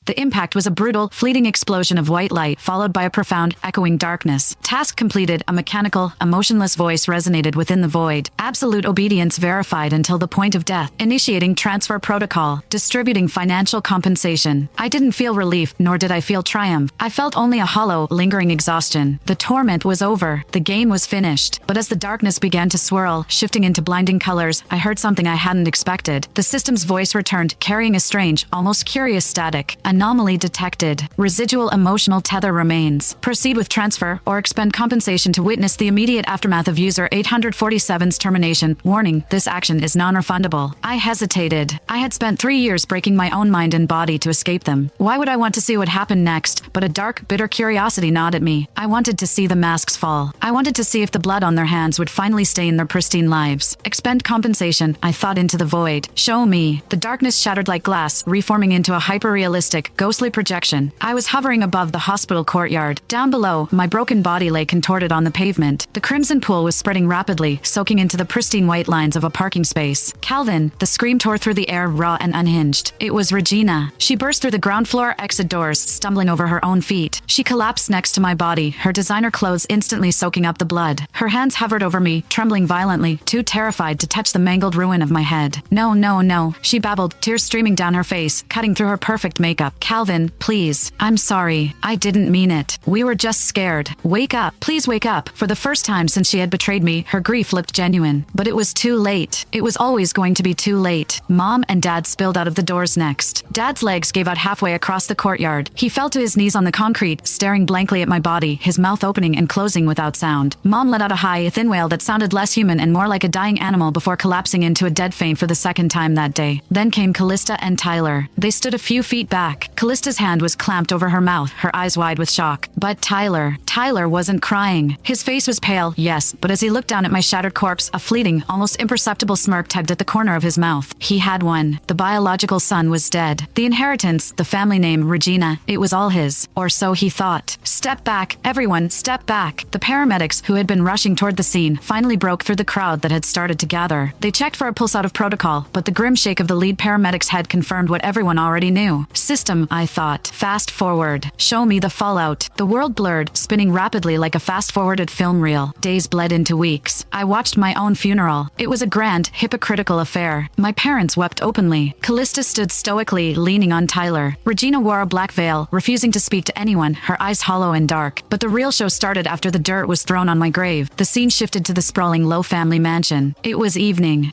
The impact was a brutal, fleeting explosion of white light, followed by a profound, echoing darkness. Task completed, a mechanical, emotionless voice resonated within the void. Absolute obedience verified until the point of death. Initiating transfer protocol. Distributing financial compensation. I didn't feel relief, nor did I feel triumph. I felt only a hollow, lingering exhaustion. The torment was over. The game was finished. But as the darkness began to swirl, shifting into blinding colors, I heard something I hadn't expected. The system's voice returned, carrying a strange, almost curious static. Anomaly detected. Residual emotional tether remains. Proceed with transfer or expend compensation to witness the immediate aftermath of user 847's termination. Warning, this action is non-refundable. I hesitated. I had spent 3 years breaking my own mind and body to escape them. Why would I want to see what happened next? But a dark, bitter curiosity gnawed at me. I wanted to see the masks fall. I wanted to see if the blood on their hands would finally stain their pristine lives. Expend compensation, I thought into the void. Show me. The darkness shattered like glass, reforming into a hyper-realistic, ghostly projection. I was hovering above the hospital courtyard. Down below, my broken body lay contorted on the pavement. The crimson pool was spreading rapidly, soaking into the pristine white lines of a parking space. Calvin, the scream tore through the air raw and unhinged. It was Regina. She burst through the ground floor exit doors, stumbling over her own feet. She collapsed next to my body, her designer clothes instantly soaking up the blood. Her hands hovered over me, trembling violently, too terrified to touch the mangled ruin of my head. No, no, no, she babbled, tears streaming down her face, cutting through her perfect makeup. Calvin, please. I'm sorry. I didn't mean it. We were just scared. Wake up. Please wake up. For the first time since she had betrayed me, her grief looked genuine. But it was too late. It was always going to be too late. Mom and Dad spilled out of the doors next. Dad's legs gave out halfway across the courtyard. He fell to his knees on the concrete, staring blankly at my body, his mouth opening and closing without sound. Mom let out a high, thin wail that sounded less human and more like a dying animal before collapsing into a dead faint for the second time that day. Then came Callista and Tyler. They stood a few feet back. Callista's hand was clamped over her mouth, her eyes wide with shock. But Tyler wasn't crying. His face was pale, yes, but as he looked down at my shattered corpse, a fleeting, almost imperceptible smirk tugged at the corner of his mouth. He had one. The biological son was dead. The inheritance, the family name, Regina, it was all his. Or so he thought. Step back, everyone, step back. The paramedics, who had been rushing toward the scene, finally broke through the crowd that had started to gather. They checked for a pulse out of protocol, but the grim shake of the lead paramedic's head confirmed what everyone already knew. System, I thought. Fast forward. Show me the fallout. The world blurred, spinning rapidly like a fast-forwarded film reel. Days bled into weeks. I watched my own funeral. It was a grand, hypocritical affair. My parents wept openly. Callista stood stoically, leaning on Tyler. Regina wore a black veil, refusing to speak to anyone, her eyes hollow and dark. But the real show started after the dirt was thrown on my grave. The scene shifted to the sprawling low family mansion. It was evening.